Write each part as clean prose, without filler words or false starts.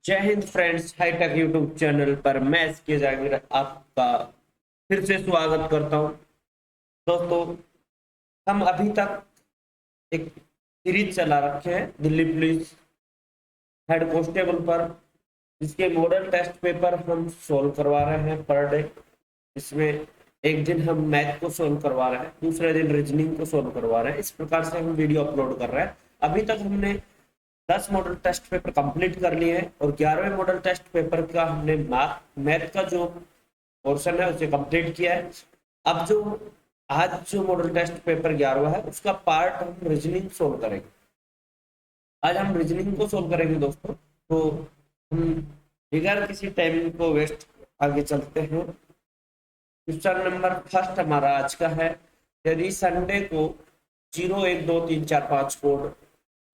जय Hind friends, hitech YouTube channel पर मैं एसके जागीर आपका फिर से स्वागत करता हूं। दोस्तों, हम अभी तक एक सीरीज चला रखे हैं दिल्ली पुलिस हेड कांस्टेबल पर, जिसके मॉडल टेस्ट पेपर हम सोल्व करवा रहे हैं पर डे। इसमें एक दिन हम मैथ को सोल्व करवा रहे हैं, दूसरे दिन रीजनिंग को सोल्व करवा रहे हैं। इस प्रकार से हम वीडियो अपलोड कर रहे हैं। अभी तक हमने 10 मॉडल टेस्ट पेपर कंप्लीट कर लिए हैं और 11वें मॉडल टेस्ट पेपर का हमने मैथ का जो पोर्शन है उसे कंप्लीट किया है। अब जो आज जो मॉडल टेस्ट पेपर 11वां है उसका पार्ट हम रीजनिंग सोल्व करेंगे। आज हम रीजनिंग को सोल्व करेंगे दोस्तों। तो हम बिगैर किसी टाइम को वेस्ट आगे चलते हैं। क्वेश्चन नंबर फर्स्ट हमारा आज का है, यदि संडे को 0 1 2 3 4 5 कोड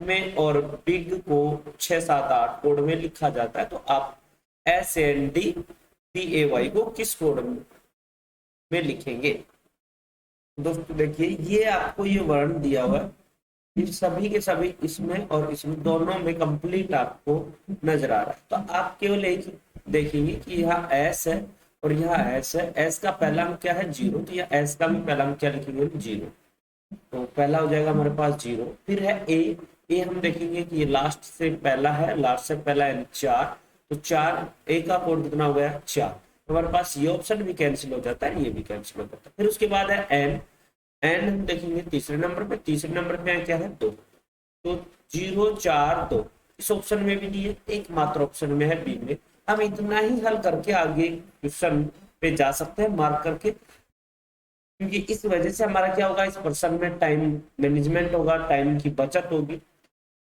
में और बिग को 6 7 8 कोड में लिखा जाता है, तो आप SNDPAY को किस कोड में लिखेंगे? दोस्तों देखिए, ये आपको ये वर्ण दिया हुआ है, ये सभी के सभी इसमें और इसमें दोनों में कंप्लीट आपको नजर आ रहा है। तो आप केवल एक देखेंगे कि यहाँ एस है और यहाँ एस है। एस का पहला अंक क्या है? 0। तो यहाँ एस का भी पहला अंक क्या लिखेंगे? 0। तो पहला हो जाएगा हमारे पास 0। फिर है ए हम देखेंगे कि ये लास्ट से पहला है, लास्ट से पहला है 4। तो 4 ए का कोड कितना हो गया? 4। हमारे पास ये ऑप्शन भी कैंसिल हो जाता है, ये भी कैंसिल हो जाता है। फिर उसके बाद है एन। एन हम देखेंगे तीसरे नंबर पे। तीसरे नंबर पे क्या है? 2। तो 0 4 2 इस ऑप्शन में भी नहीं है, एकमात्र ऑप्शन में है बी में। हम इतना ही हल करके आगे क्वेश्चन पे जा सकते हैं मार्क करके, क्योंकि इस वजह से हमारा क्या होगा, इस पर्सन में टाइम मैनेजमेंट होगा, टाइम की बचत होगी।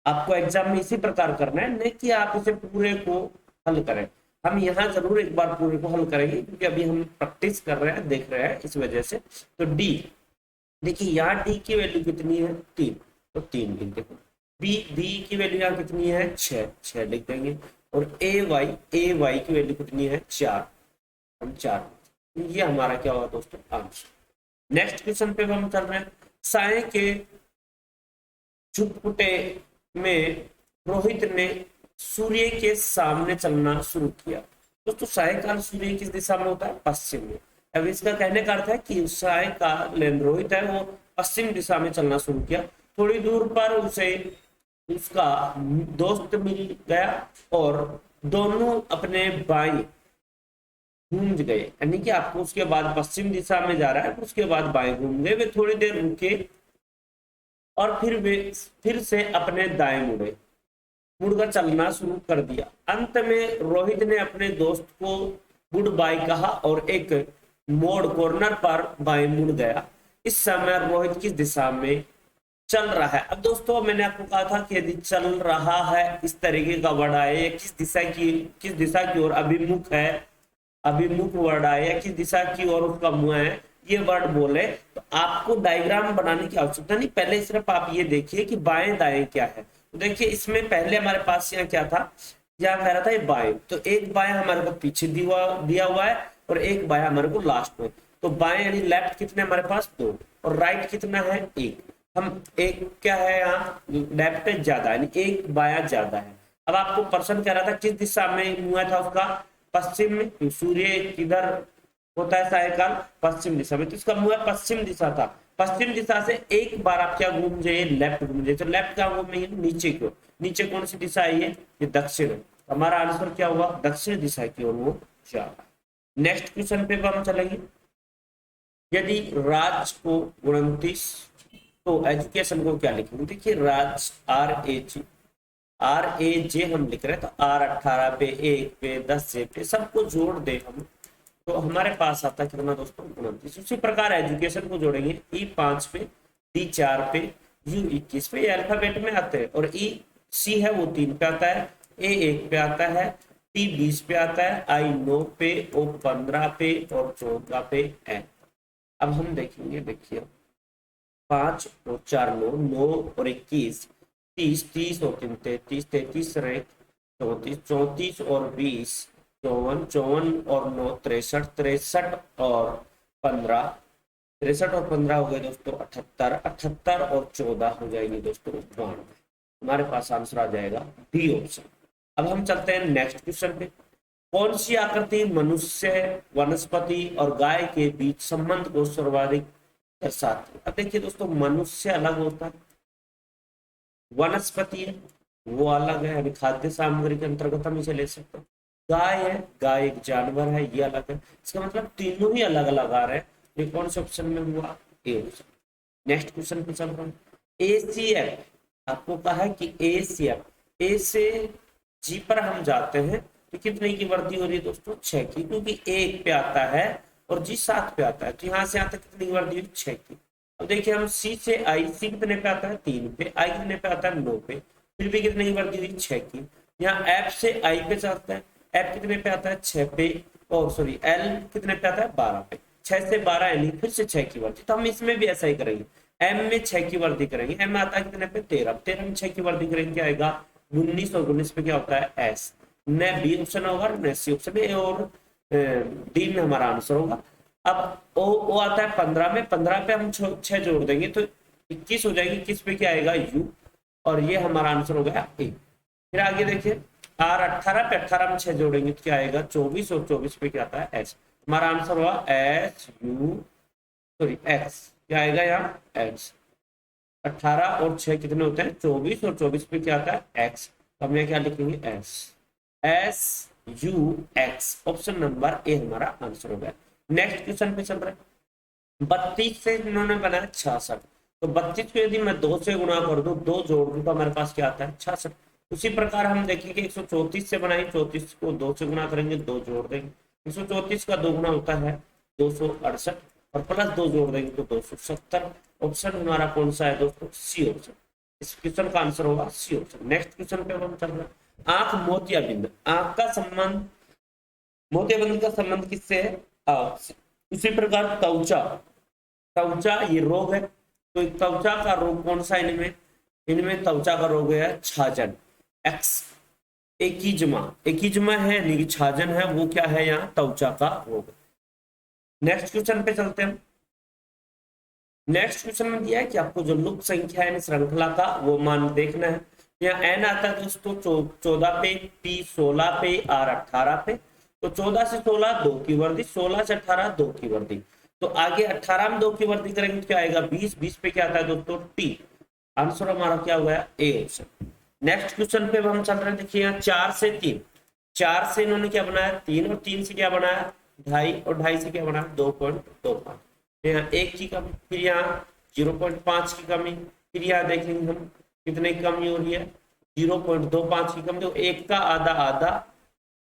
आपको एग्जाम में इसी प्रकार करना है, नहीं कि आप इसे पूरे को हल करें। हम यहाँ जरूर एक बार पूरे को हल करेंगे, क्योंकि अभी हम प्रैक्टिस कर रहे हैं, देख रहे हैं, इस वजह से। तो डी, देखिए यहाँ डी की वैल्यू कितनी है? 3। तो 3 लिख देंगे। बी की वैल्यू यहाँ कितनी है? 6 लिख देंगे। और ए वाई की वैल्यू कितनी है? 4। हम 4। ये हमारा क्या होगा दोस्तों? आंसर। नेक्स्ट क्वेश्चन पे हम चल रहे हैं। साय के चुटपुटे में रोहित ने सूर्य के सामने चलना शुरू किया। दोस्तों, सायकाल सूर्य किस दिशा में होता है? पश्चिम में। अब इसका कहने का अर्थ है कि सायकाल रोहित है वो पश्चिम दिशा में चलना शुरू किया। थोड़ी दूर पर उसे उसका दोस्त मिल गया और दोनों अपने बाएं घूम गए। यानी कि आपको उसके बाद पश्चिम दिशा में जा रहा है, उसके बाद बाएं घूम गए। वे थोड़ी देर रुके और फिर वे फिर से अपने दाएं मुड़कर चलना शुरू कर दिया। अंत में रोहित ने अपने दोस्त को गुड बाय कहा और एक मोड़ कॉर्नर पर बाएं मुड़ गया। इस समय रोहित किस दिशा में चल रहा है? अब दोस्तों, मैंने आपको कहा था कि यदि चल रहा है इस तरीके का वर्ड आए, किस दिशा की ओर अभिमुख है, अभिमुख वर्ड आए, या किस दिशा की ओर उसका मुंह है, ये वर्ड बोले, तो आपको डायग्राम बनाने की आवश्यकता नहीं। पहले सिर्फ आप ये देखिए कि बाएं दाएं क्या है। तो देखिए, इसमें पहले हमारे पास यहाँ क्या था? यहाँ कह रहा था ये बाएं, तो एक बाया हमारे को पीछे दिया हुआ है और एक बाया हमारे को लास्ट में। तो बाएं यानी लेफ्ट कितने हमारे पास? 2। और राइट कितना है? 1। हम एक क्या है यहाँ? लेफ्ट ज्यादा, यानी एक बाया ज्यादा है। अब आपको पर्सन कह रहा था किस दिशा में मुंह था उसका? पश्चिम में। तो सूर्य किधर होता है सायकाल? पश्चिम दिशा में। तो इसका मुंह पश्चिम दिशा था। पश्चिम दिशा से एक बार आप क्या घूम जाइए? लेफ्ट घूम जाइए। तो लेफ्ट क्या घूमेंगे? नीचे की ओर। नीचे कौन सी दिशा है? ये दक्षिण है। हमारा आंसर क्या हुआ? दक्षिण दिशा की ओर वो जा रहा है। नेक्स्ट क्वेश्चन पे हम चलेंगे। यदि राज को 29, तो एजुकेशन को क्या लिखेंगे? देखिए, राज RAJ हम लिख रहे हैं, तो R 18 पे, 1 पे, 10 जे पे सबको जोड़ दे हम, तो हमारे पास आता है कितना दोस्तों? 29। उसी प्रकार एजुकेशन को जोड़ेंगे, E5 पे, D4 पे, U21 पे। ये अल्फाबेट में आते हैं। और C है वो 3 पे आता है, A1 पे आता है, T20 पे आता है, I9 पे, O15 पे और 14 पे है। अब हम देखेंगे, देखिए 5 और 4 9, 9 और 21 30, 30 और 3 33, 33 रैंक 34, 34 और 20 54, 54 और 9 63, 63 और 15, 63 और 15 हो गए दोस्तों 78, 78 और 14 हो जाएंगे दोस्तों 92। हमारे पास आंसर आ जाएगा डी ऑप्शन। अब हम चलते हैं नेक्स्ट क्वेश्चन पे। कौन सी आकृति मनुष्य, वनस्पति और गाय के बीच संबंध को सर्वाधिक दर्शाती है? अब देखिए दोस्तों, मनुष्य अलग होता है, वनस्पति है वो अलग है, यानी खाद्य सामग्री के अंतर्गत हम इसे ले सकते हैं। गाय है, गाय एक जानवर है, ये अलग है। इसका मतलब तीनों ही अलग अलग आ रहे हैं। ये कौन से ऑप्शन में हुआ? A option. नेक्स्ट क्वेश्चन पे चल रहा हूँ। एसीएफ, आपको कहा है कि एसीएफ, ए से जी पर हम जाते हैं तो कितने की वृद्धि हो रही है दोस्तों? 6 की, क्योंकि एक पे आता है और जी 7 पे आता है, तो यहाँ से आता कितनी की वृद्धि हुई? 6 की। अब देखिए हम सी से आई, सी कितने पे आता है? 3 पे, आई कितने पे आता है? 9 पे, फिर भी कितने की वृद्धि हुई? 6 की। यहाँ एफ से आई पे चलता है, एफ कितने पे आता है? 6 पे, और सॉरी एल कितने पे आता है? 12 पे। 6 से 12 यानी फिर से 6 की वृद्धि, तो हम इसमें भी ऐसा ही करेंगे। एम में 6 की वृद्धि करेंगे, एम में आता है कितने पे? 13, 13 में 6 की वृद्धि करेंगे, क्या आएगा? 19, और 19 पे क्या होता है? एस। न बी ऑप्शन होगा, न सी ऑप्शन है, और डी में हमारा आंसर होगा। अब ओ आता है 15 में, 15 पे हम 6 जोड़ देंगे तो 21 हो जाएगी, 21 पे क्या आएगा? यू, और ये हमारा आंसर हो गया ए। फिर आगे देखिए, आर 18 पे 18 में 6 जोड़ेंगे तो क्या आएगा? 24, और 24 पे क्या आता है? एच। हमारा आंसर हुआ एच यू, सॉरी एक्स, क्या आएगा यहाँ? एक्स। 18 और 6 कितने होते हैं? 24, और 24 पे क्या आता है? एक्स। तो हम यहाँ क्या लिखेंगे? S, S U x. Option number A हमारा आंसर हो गया। नेक्स्ट क्वेश्चन पे चल रहा है। 32 से इन्होंने बनाया 66, तो 32 को यदि मैं 2 से गुणा कर दूं, 2 जोड़ दूं, तो हमारे पास क्या आता है? 66। उसी प्रकार हम देखेंगे 134 से बनाई, 34 को 2 से गुणा करेंगे, 2 जोड़ देंगे, 134 का 2 गुना होता है 268, और प्लस 2 जोड़ देंगे तो 270। ऑप्शन हमारा कौन सा है दोस्तों? C option. इस क्वेश्चन का आंसर होगा सी ऑप्शन। नेक्स्ट क्वेश्चन पे हम चल रहे हैं। आंख मोतियाबिंद, आंख का संबंध, मोतियाबिंद का संबंध किससे है? आंख से। उसी प्रकार त्वचा, त्वचा ये रोग है, तो त्वचा का रोग कौन सा इनमें? इनमें त्वचा का रोग है छाजन, एक्स। एकिजमा, एकिजमा है यानी कि छाजन है, वो क्या है यहाँ? त्वचा का रोग। नेक्स्ट क्वेश्चन पे चलते हैं। नेक्स्ट क्वेश्चन में दिया है कि आपको जो लुप्त संख्या है श्रृंखला का वो मान देखना है। यहाँ एन आता है दोस्तों 14 पे, पी 16 पे, आर 18 पे। तो 14 से 16 2 की वृद्धि, 16 से 18 2 की वृद्धि। तो आगे 18 में 2 की वृद्धि करेंगे तो क्या आएगा? 20, 20 पे क्या आता है दोस्तों? टी। आंसर हमारा क्या हुआ है? A option. नेक्स्ट क्वेश्चन पे हम चल रहे हैं। देखिए यहाँ 4 से 3, 4 से इन्होंने क्या बनाया? 3, और 3 से क्या बनाया? 2.5, और 2.5 से क्या बनाया? 2.25। यहाँ 1 की कमी, फिर यहाँ 0.5 की कमी, फिर यहाँ देखेंगे हम कितने की कमी हो रही है? 0.25 की कमी। तो 1 का आधा आधा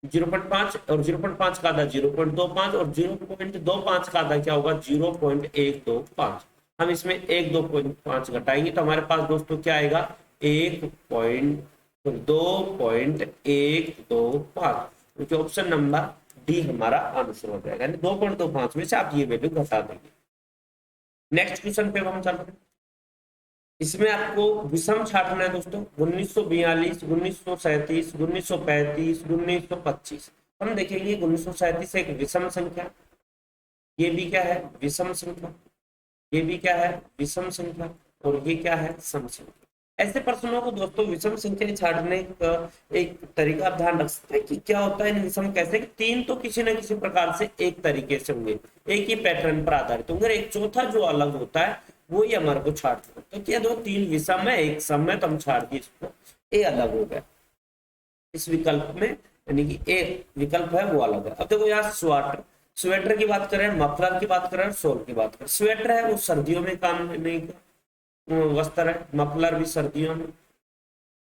0.5, और 0.5 का आधा 0.25, और 0.25 का आधा क्या होगा? 0.125। हम इसमें 1.2.5 घटाएंगे तो हमारे पास दोस्तों क्या आएगा? 2.125, क्योंकि ऑप्शन नंबर डी हमारा आंसर हो जाएगा। 2.25 में से आप ये वैल्यू घटा देंगे। नेक्स्ट क्वेश्चन पे हम चल रहे हैं। इसमें आपको विषम छांटना है दोस्तों। 1942, 1937, 1935, 1925। हम देखेंगे 1937 एक विषम संख्या, ये भी क्या है? विषम संख्या, ये भी क्या है? विषम संख्या, और ये क्या है? सम संख्या। ऐसे प्रश्नों को दोस्तों विषम संख्या छांटने का एक तरीका आप ध्यान रख सकते हैं कि क्या होता है इन विषम कैसे, कि 3 तो किसी न किसी प्रकार से एक तरीके से होंगे, एक ही पैटर्न पर आधारित होंगे, एक चौथा जो अलग होता है वो ही हमारे को छांटना। तो क्या दो 3 विषम है, एक सम है, तो हम छाट दिए इसको, ए अलग हो गया इस विकल्प में, यानी कि ए विकल्प है वो अलग है। अब देखो यहाँ स्वेटर, स्वेटर की बात करें, मफलर की बात करें, शॉल की बात करें। स्वेटर है वो सर्दियों में काम नहीं का वस्त्र है, मफलर भी सर्दियों में,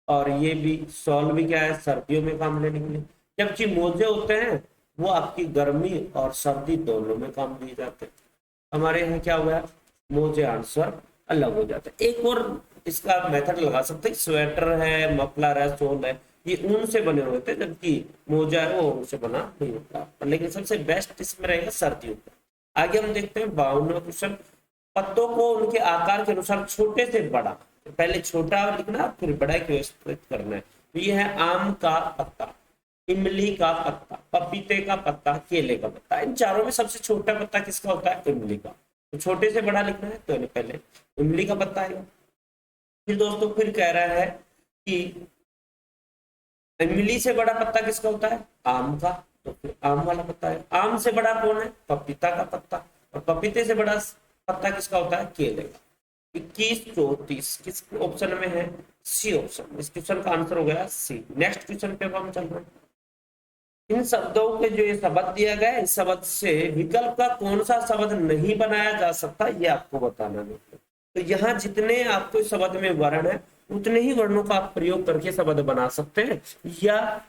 और ये भी शॉल भी क्या है? सर्दियों में काम लेने के लिए। जबकि मोजे होते हैं वो आपकी गर्मी और सर्दी दोनों में काम दिए जाते हैं। हमारे यहाँ क्या हुआ? मोजे आंसर अलग हो जाता है। एक और इसका मेथड लगा सकते हैं, स्वेटर है, मफलर है, शॉल है, ये ऊन से बने हुए थे, जबकि मोजा है वो ऊन से बना नहीं होता। लेकिन सबसे बेस्ट इसमें रहेगा सर्दियों का। आगे हम देखते हैं 52वां क्वेश्चन। पत्तों को उनके आकार के अनुसार छोटे से बड़ा, पहले छोटा लिखना फिर बड़ा की व्यवस्थित करना है। तो ये है आम का पत्ता, इमली का पत्ता, पपीते का पत्ता, केले का पत्ता। इन चारों में सबसे छोटा पत्ता किसका होता है? इमली का। तो छोटे से बड़ा लिखना है तो पहले इमली का पत्ता आएगा। फिर दोस्तों फिर कह रहा है कि इमली से बड़ा पत्ता किसका होता है? आम का। तो फिर आम वाला पत्ता है। आम से बड़ा कौन है? पपीता का पत्ता। और पपीते से बड़ा पत्ता किसका होता है? केले का। 21 34 किस ऑप्शन में है? C option. इस क्वेश्चन का आंसर हो गया सी। नेक्स्ट क्वेश्चन पे हम चल रहे हैं। इन शब्दों के जो ये शब्द दिया गया है, इस शब्द से विकल्प का कौन सा शब्द नहीं बनाया जा सकता, ये आपको बताना है। तो यहाँ जितने आपको इस शब्द में वर्ण है, उतने ही वर्णों का आप प्रयोग करके शब्द बना सकते हैं, या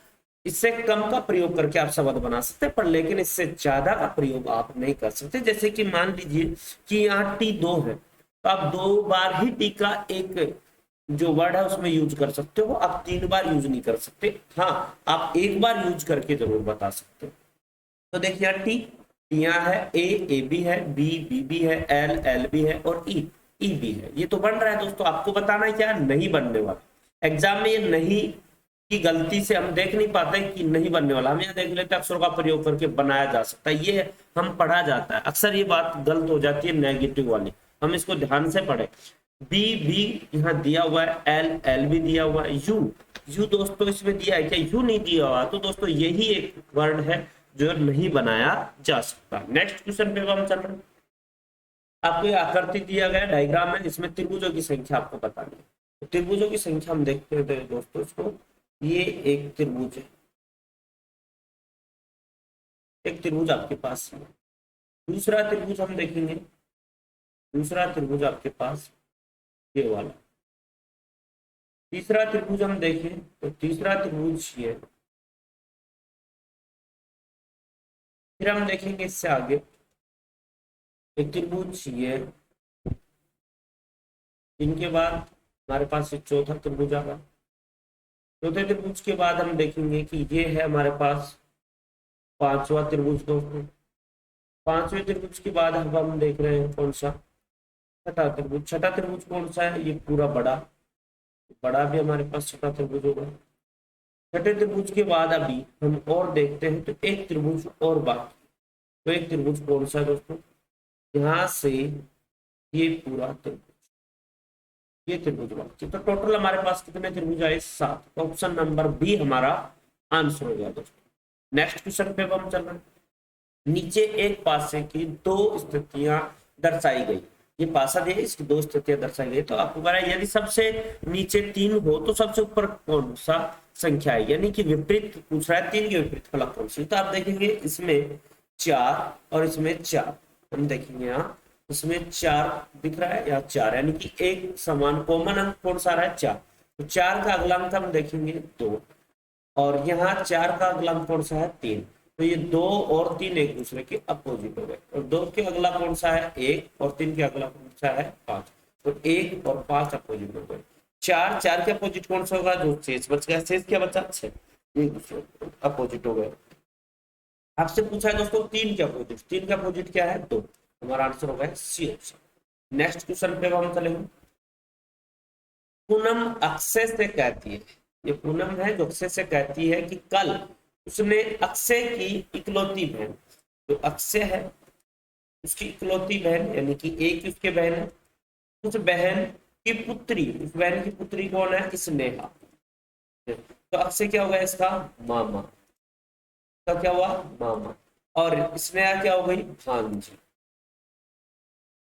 इससे कम का प्रयोग करके आप शब्द बना सकते हैं, पर लेकिन इससे ज्यादा का प्रयोग आप नहीं कर सकते। जैसे कि मान लीजिए कि यहाँ टी 2 है, तो आप 2 बार ही टी का एक जो वर्ड है उसमें यूज कर सकते हो, आप 3 बार यूज नहीं कर सकते। हाँ, आप एक बार यूज करके जरूर बता सकते हो। तो देखिए यहाँ टी, यहाँ है ए बी है, बी बी है, एल बी है, और ई बी है। ये तो बन रहा है दोस्तों। आपको बताना है क्या? नहीं बनने वाला। एग्जाम में ये नहीं की गलती से हम देख नहीं पाते कि नहीं बनने वाला, हम यहाँ देख लेते हैं अक्षरों का प्रयोग करके बनाया जा सकता है। ये हम पढ़ा जाता है अक्सर, ये बात गलत हो जाती है नेगेटिव वाली, हम इसको ध्यान से पढ़े। बी यहाँ दिया हुआ है, एल भी दिया हुआ है, यू दोस्तों इसमें दिया है क्या? यू नहीं दिया हुआ। तो दोस्तों यही एक वर्ड है जो नहीं बनाया जा सकता। नेक्स्ट क्वेश्चन पे हम चल रहे हैं। आपको ये आकृति दिया गया डायग्राम है, इसमें त्रिभुजों की संख्या आपको बतानी है। तो त्रिभुजों की संख्या हम देखते हैं दोस्तों इसको। ये एक त्रिभुज है, एक त्रिभुज आपके पास है। दूसरा त्रिभुज हम देखेंगे, दूसरा त्रिभुज आपके पास ये वाला। तीसरा त्रिभुज हम देखें तो तीसरा त्रिभुज ये। फिर हम देखेंगे इससे आगे एक त्रिभुज ये। इनके बाद हमारे पास ये चौथा त्रिभुज आ गया। चौथे त्रिभुज के बाद हम देखेंगे कि ये है हमारे पास पांचवा त्रिभुज दोस्तों। पांचवें त्रिभुज के बाद अब हम देख रहे हैं कौन सा? छठा त्रिभुज। छठा त्रिभुज कौन सा है? ये पूरा बड़ा, बड़ा भी हमारे पास छठा त्रिभुज होगा। छठे त्रिभुज के बाद अभी हम और देखते हैं तो एक त्रिभुज और बाकी। तो एक त्रिभुज कौन सा है दोस्तों? यहाँ से ये पूरा त्रिभुज, ये त्रिभुज बाकी। तो टोटल हमारे पास कितने त्रिभुज आए? 7। तो ऑप्शन नंबर बी हमारा आंसर हो गया दोस्तों। नेक्स्ट क्वेश्चन पे हम चल रहे हैं। नीचे एक पासे की 2 स्थितियां दर्शाई गई। ये पासा दिया, इसकी 2 स्थितियां दर्शाई गई। तो आपको कह रहा है यदि सबसे नीचे 3 हो तो सबसे ऊपर कौन सा संख्या है, यानी कि विपरीत पूछ रहा है, 3 के विपरीत फलक कौन सी। तो आप देखेंगे इसमें 4 और इसमें 4। हम देखेंगे यहाँ इसमें 4 दिख रहा है या 4, यानी कि एक समान कॉमन अंक कौन सा रहा है? 4। तो 4 का अगला अंक हम देखेंगे 2, और यहाँ 4 का अगला अंक कौन सा है? 3। तो ये 2 और 3 एक दूसरे के अपोजिट हो गए। और 2 के अगला कौन सा है? 1, और 3 के अगला कौन सा है? 5। तो 1 और 5 अपोजिट हो गए। 4 के अपोजिट कौन सा होगा? जो शेष बच गया। शेष क्या बचा? 6। एक दूसरे अपोजिट हो गए। आपसे पूछा है दोस्तों 3 के अपोजिट। 3 के अपोजिट क्या है? 2। हमारा आंसर होगा सी ऑप्शन। नेक्स्ट क्वेश्चन पे हम चलेंगे। पूनम अक्षय से कहती है, ये पूनम है जो अक्षय से कहती है कि कल उसने अक्षय की इकलौती बहन, जो अक्षय है उसकी इकलौती बहन, यानी कि एक ही उसके बहन है, उस बहन की पुत्री, उस बहन की पुत्री कौन है? स्नेहा। तो अक्षय क्या होगा? इसका मामा। तो क्या हुआ? मामा। और स्नेहा क्या हो गई? भांजी।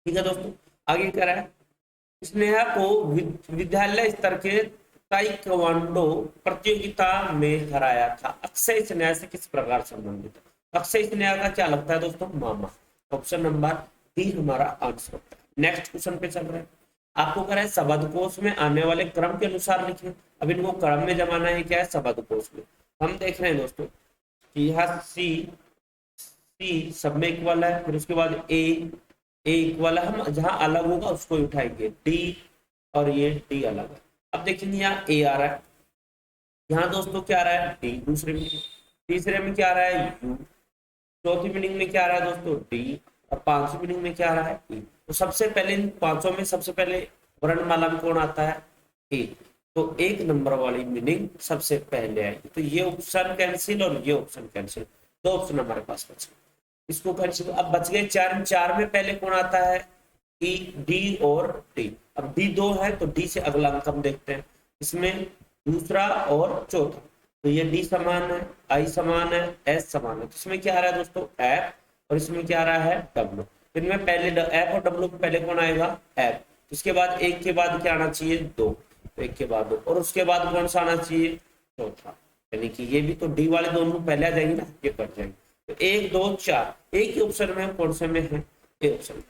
ठीक है दोस्तों, आगे क्या रहा है? स्नेहा को विद्यालय स्तर के ताइक्वांडो प्रतियोगिता में हराया था। अक्षय स्नेहा से किस प्रकार संबंधित है? अक्षय स्नेहा का क्या लगता है दोस्तों? मामा। ऑप्शन नंबर डी हमारा आंसर होता है। नेक्स्ट क्वेश्चन पे चल रहे हैं। आपको कह रहा है शब्दकोश में आने वाले क्रम के अनुसार लिखें। अब इनको क्रम में जमाना है, क्या है? शब्दकोश में। हम देख रहे हैं दोस्तों कि यहाँ सी सब में इक्वल है, फिर उसके बाद ए इक्वल है। हम जहां अलग होगा उसको उठाएंगे, डी, और ये डी अलग है। अब देखेंगे यहाँ ए आ रहा है, यहाँ दोस्तों क्या आ रहा है? डी दूसरे में। तीसरे में क्या आ रहा है? यू। चौथी मीनिंग में क्या आ रहा है दोस्तों? डी। और पांचवी मीनिंग में क्या आ रहा है? ई। तो सबसे पहले इन पांचों में सबसे पहले वर्णमाला में कौन आता है? ए। तो 1 नंबर वाली मीनिंग सबसे पहले आएगी। तो ये ऑप्शन कैंसिल और ये ऑप्शन कैंसिल, 2 ऑप्शन हमारे पास बचे। इसको कैंसिल। अब बच गए 4। 4 में पहले कौन आता है? ई, डी और डी। अब डी 2 है तो डी से अगला अंक हम देखते हैं। इसमें दूसरा और चौथा, तो ये डी समान है, आई समान है, एस समान है। तो इसमें क्या आ रहा है दोस्तों, एफ, और इसमें क्या आ रहा है, डब्ल्यू। इनमें पहले एफ और डब्ल्यू के पहले कौन आएगा, एफ। उसके बाद एक के बाद क्या आना चाहिए, दो, तो एक के बाद दो, और उसके बाद कौन सा आना चाहिए, चौथा। यानी कि ये भी तो डी वाले दोनों पहले आ जाएंगे ना, ये कट जाएंगे। तो 1 2 4 एक ही ऑप्शन में, कौन से में है, ए ऑप्शन में,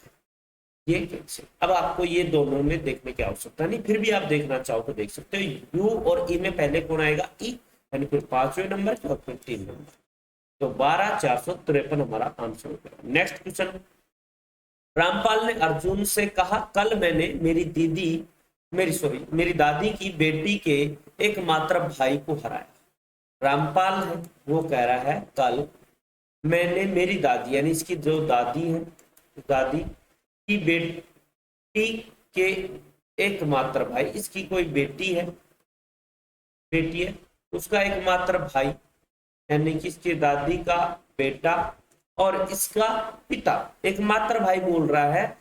ये कैसे। अब आपको ये दोनों में देखने की आवश्यकता नहीं, फिर भी आप देखना चाहो तो देख सकते हो। यू और ई में पहले कौन आएगा, ई, यानी फिर 5वें नंबर और फिर 3 नंबर। तो 12,453 हमारा आंसर हो गया। नेक्स्ट क्वेश्चन, रामपाल ने अर्जुन से कहा, कल मैंने मेरी दादी की बेटी के एकमात्र भाई को हराया। रामपाल है वो कह रहा है, कल मैंने मेरी दादी, यानी इसकी जो दादी है, दादी की बेटी के एकमात्र भाई, इसकी कोई बेटी है, उसका एकमात्र भाई, यानी कि इसकी दादी का बेटा और इसका पिता, एकमात्र भाई बोल रहा है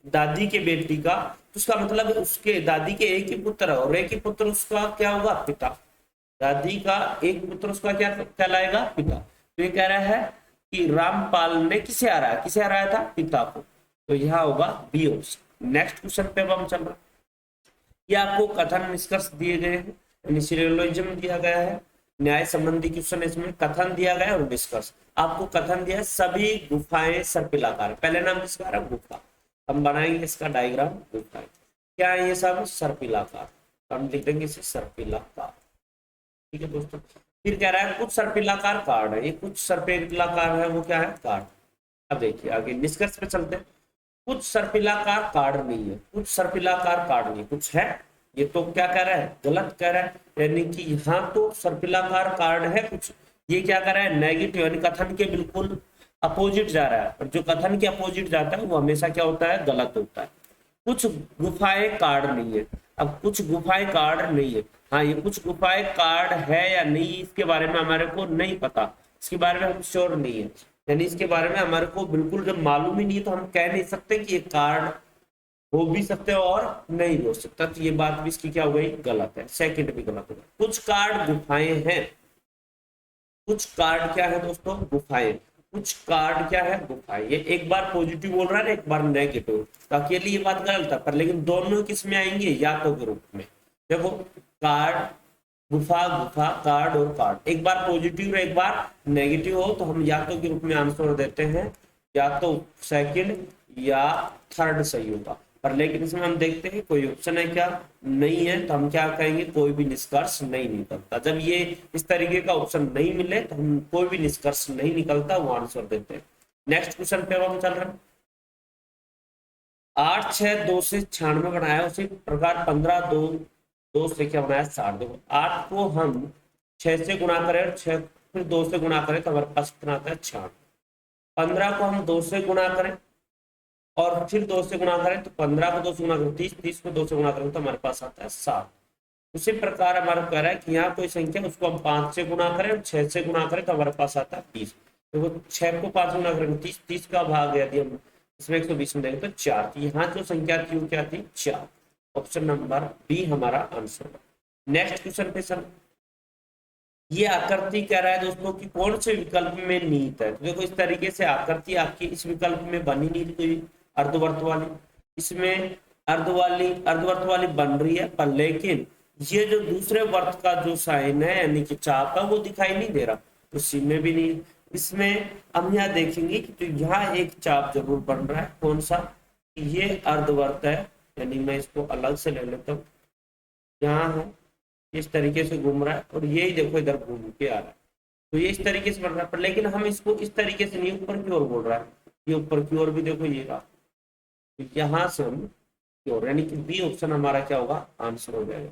दादी के बेटी का, तो उसका मतलब उसके दादी के एक ही पुत्र है, और एक ही पुत्र उसका क्या होगा, पिता। दादी का एक पुत्र उसका क्या कहलाएगा, पिता। तो ये कह रहा है कि रामपाल ने किसे हराया था, पिता को। तो यह होगा बी ऑप्शन। नेक्स्ट क्वेश्चन पे हम चल रहे हैं। ये आपको कथन निष्कर्ष दिए गए हैं, सिलोजिज्म दिया गया है, न्याय संबंधी क्वेश्चन, इसमें कथन दिया गया है और निष्कर्ष। आपको कथन दिया है, सभी गुफाएं सर्पिलाकार। पहले नाम किसका रहा, गुफा। हम बनाएंगे इसका डायग्राम, गुफाएं क्या है, ये सब सर्पिलाकार। हम लिख देंगे इसे सर्पिलाकार, ठीक है दोस्तों। फिर कह रहा है कुछ सर्पिलाकार कार्ड है, ये कुछ सर्पिलाकार है, वो क्या है, कार्ड। अब देखिए आगे निष्कर्ष पे चलते हैं। कुछ सर्पिलाकार कार्ड नहीं है, कुछ सर्पिलाकार कार्ड नहीं, कुछ है। ये तो क्या कह रहा है, गलत कह रहा है, यानी कि यहाँ तो सर्पिलाकार कार्ड है कुछ, ये क्या कर रहा है, नेगेटिव, यानी कथन के बिल्कुल अपोजिट जा रहा है। और जो कथन के अपोजिट जाता है वो हमेशा क्या होता है, गलत होता है। कुछ गुफाएं कार्ड नहीं है। अब कुछ गुफाएं कार्ड नहीं है, हाँ ये कुछ गुफाएं कार्ड है या नहीं, इसके बारे में हमारे को नहीं पता, इसके बारे में हम श्योर नहीं है, यानी इसके बारे में हमारे को बिल्कुल जब मालूम ही नहीं है तो हम कह नहीं सकते कि ये कार्ड हो भी सकते हैं और नहीं हो सकता। तो ये बात भी इसकी क्या हो गई, गलत है। सेकंड भी गलत होगा। कुछ कार्ड गुफाएं हैं, कुछ कार्ड क्या है दोस्तों, गुफाएं। कुछ कार्ड क्या है, गुफाएं। ये एक बार पॉजिटिव बोल रहा है, एक बार नेगेटिव, तो अकेले ये बात गलत है, पर लेकिन दोनों किस में आएंगे, या तो के रूप में। देखो कार्ड, गुफा, गुफा, कार्ड और कार्ड, एक बार पॉजिटिव और एक बार नेगेटिव हो तो हम या तो के रूप में आंसर देते हैं, या तो सेकंड या थर्ड सही होगा। पर लेकिन इसमें हम देखते हैं कोई ऑप्शन है क्या, नहीं है, तो हम क्या कहेंगे, कोई भी निष्कर्ष नहीं निकलता। जब ये इस तरीके का ऑप्शन नहीं मिले तो हम कोई भी निष्कर्ष नहीं निकलता, वो आंसर देते हैं। नेक्स्ट क्वेश्चन पे हम चल रहे हैं। 8 6 2 से 96 बनाया, उसी प्रकार 15 2 2 से क्या बनाया, 60। देखो 8 को हम 6 से गुणा करें और 6 फिर 2 से गुणा करें तो हमारे पास कितना आता है, 96। 15 को हम 2 से गुणा करें और फिर 2 से गुणा करें तो 15 को 2 से गुणा करें 30, 30 को 2 से गुणा करें तो हमारे पास आता है 7। उसी प्रकार हमारा कह रहा है कि यहाँ कोई संख्या उसको हम 5 से गुणा करें और 6 से गुणा करें तो हमारे पास आता है 20। तो वो 6 को 5 गुणा करेंगे 30, 30 का भाग यदि हम इसमें 120 में देंगे तो 4। यहाँ जो संख्या थी वो क्या थी, 4। ऑप्शन नंबर बी हमारा आंसर है। नेक्स्ट क्वेश्चन पे सर, ये आकृति कह रहा है दोस्तों कि कौन से विकल्प में निहित है। तो देखो इस तरीके से आकृति आपकी इस विकल्प में बनी नहीं थी, अर्धवर्त वाली, इसमें अर्धवर्त वाली बन रही है, पर लेकिन ये जो दूसरे वर्त का जो साइन है यानी कि चाप है वो दिखाई नहीं दे रहा, तो इसी में भी नहीं। इसमें हम यहाँ देखेंगे कि तो यहाँ एक चाप जरूर बन रहा है, कौन सा, ये अर्धवर्त है, यानी मैं इसको अलग से ले लेता हूँ, यहाँ है इस तरीके से घूम रहा है और यही देखो इधर घूम के आ रहा है, तो ये इस तरीके से बन रहा है। पर लेकिन हम इसको इस तरीके से नहीं, ऊपर की ओर बोल रहा है, ये ऊपर की ओर भी देखो ये रहा, यहाँ से हम की ओर, यानी कि बी ऑप्शन हमारा क्या होगा, आंसर हो जाएगा।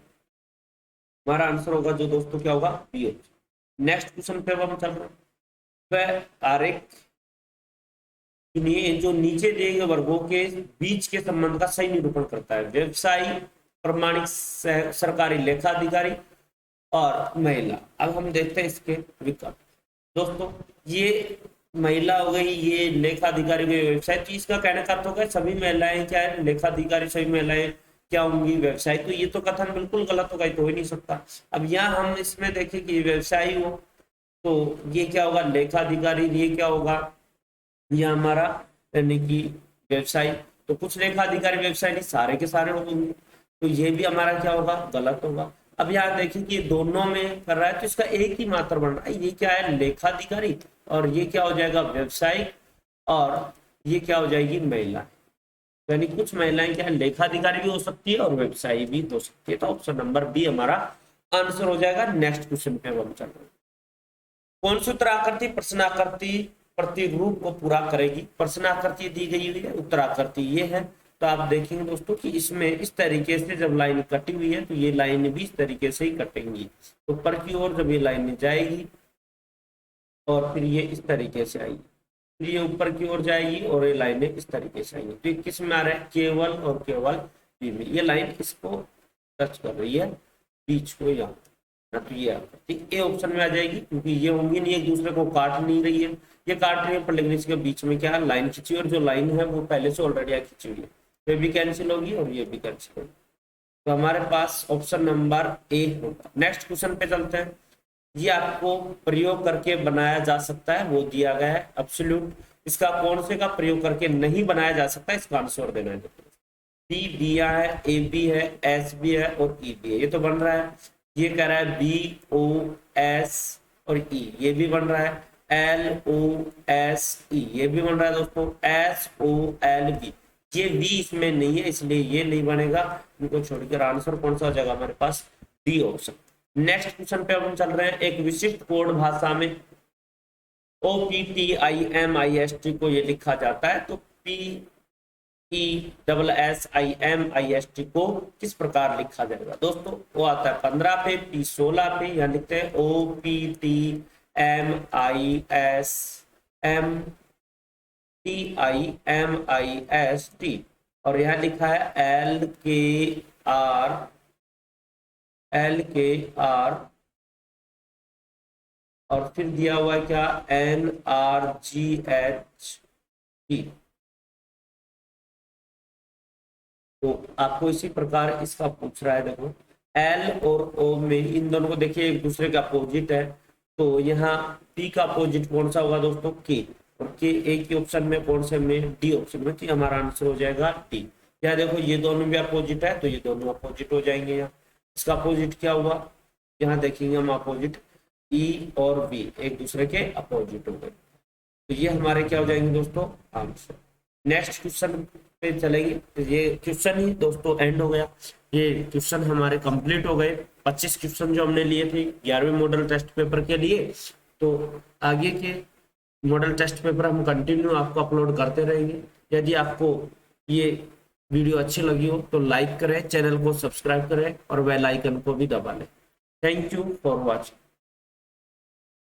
हमारा आंसर होगा जो दोस्तों क्या होगा, बी ऑप्शन। नेक्स्ट क्वेश्चन पे हम चल रहे हैं। आरेख जो नीचे दिए गए वर्गों के बीच के संबंध का सही निरूपण करता है। व्यवसायी, प्रमाणिक सरकारी लेखाधिकारी और महिला। अब हम देखते हैं इसके विकल्प। दोस्तों ये महिला हो गई, ये लेखाधिकारी गई, व्यवसाय। तो इसका कहने का अर्थ होगा सभी महिलाएं क्या है, लेखाधिकारी सभी महिलाएं क्या होंगी, व्यवसाय। तो ये तो कथन बिल्कुल गलत होगा, ये तो हो ही नहीं सकता। अब यहाँ हम इसमें देखें कि व्यवसायी हो तो ये क्या होगा, लेखाधिकारी। ये क्या होगा, ये हमारा यानी कि व्यवसायी। तो कुछ लेखाधिकारी व्यवसाय नहीं, सारे के सारे होंगे, तो ये भी हमारा क्या होगा, गलत होगा। अब यहाँ देखिए कि दोनों में कर रहा है तो इसका एक ही मात्रा बन रहा है, ये क्या है, लेखाधिकारी, और ये क्या हो जाएगा, व्यवसायिक, और ये क्या हो जाएगी, महिला। यानी कुछ महिलाएं क्या है, लेखाधिकारी भी हो सकती है और व्यवसायी भी हो सकती है। तो ऑप्शन नंबर बी हमारा आंसर हो जाएगा। नेक्स्ट क्वेश्चन पे हम चल रहे हैं। कौन सी उत्तराकृति प्रश्नाकृति प्रतिरूप को पूरा करेगी। प्रश्नाकृति दी गई हुई है, उत्तराकृति ये है। तो आप देखेंगे दोस्तों कि इसमें इस तरीके से जब लाइन कटी हुई है तो ये लाइन भी इस तरीके से ही कटेंगी। तो ऊपर की ओर जब ये लाइन जाएगी और फिर ये इस तरीके से आएगी, फिर ये ऊपर की ओर जाएगी और ये लाइनें इस तरीके से आएंगी। तो ये किस में आ रहा है, केवल और केवल बी में। ये लाइन इसको टच कर रही है, बीच को यहाँ ना, तो ये ए ऑप्शन में आ जाएगी, क्योंकि ये होंगी नहीं, एक दूसरे को काट नहीं रही है, ये काट रही है पर लेकिन इसके बीच में क्या है, लाइन खींची, और जो लाइन है वो पहले से ऑलरेडी खींची हुई है। ये भी कैंसिल होगी और ये भी कैंसिल होगी। तो हमारे पास ऑप्शन नंबर ए होगा। नेक्स्ट क्वेश्चन पे चलते हैं। ये आपको प्रयोग करके बनाया जा सकता है, वो दिया गया है एब्सोल्यूट। इसका कौन से का प्रयोग करके नहीं बनाया जा सकता, इसका आंसर देना है। बी दिया है, ए बी है, एस बी है और ई बी है। ये तो बन रहा है, ये कह रहा है बी ओ एस और ई, ये भी बन रहा है एल ओ एस ई, ये भी बन रहा है दोस्तों एस ओ एल बी। ये बी इसमें नहीं है इसलिए ये नहीं बनेगा, इनको छोड़कर आंसर कौन सा हो जाएगा हमारे पास, डी ऑप्शन। नेक्स्ट क्वेश्चन पे हम चल रहे हैं। एक विशिष्ट कोड भाषा में OPTIMIST को ये लिखा जाता है, तो PESSIMIST को किस प्रकार लिखा जाएगा दोस्तों, वो आता है 15 पे, P 16 पे। यहाँ लिखते हैं OPTIMIST और यहाँ लिखा है LKR और फिर दिया हुआ है क्या, NRGHT। तो आपको इसी प्रकार इसका पूछ रहा है। देखो एल और ओ में इन दोनों को देखिए एक दूसरे का अपोजिट है, तो यहाँ पी का अपोजिट कौन सा होगा दोस्तों, के, और के एक ही ऑप्शन में, कौन से में, डी ऑप्शन में। तो हमारा आंसर हो जाएगा डी। या देखो ये दोनों भी अपोजिट है तो ये दोनों अपोजिट हो जाएंगे। यहाँ इसका अपोजिट क्या हुआ, यहाँ देखेंगे हम अपोजिट, ई और बी एक दूसरे के अपोजिट हो गए। तो ये हमारे क्या हो जाएंगे दोस्तों, आंसर। नेक्स्ट क्वेश्चन पे चलेंगे। तो ये क्वेश्चन ही दोस्तों एंड हो गया। ये क्वेश्चन हमारे कंप्लीट हो गए। 25 क्वेश्चन जो हमने लिए थे 11वें मॉडल टेस्ट पेपर के लिए। तो आगे के मॉडल टेस्ट पेपर हम कंटिन्यू आपको अपलोड करते रहेंगे। यदि आपको ये वीडियो अच्छी लगी हो तो लाइक करें, चैनल को सब्सक्राइब करें और बेल आइकन को भी दबा लें। Thank you for watching.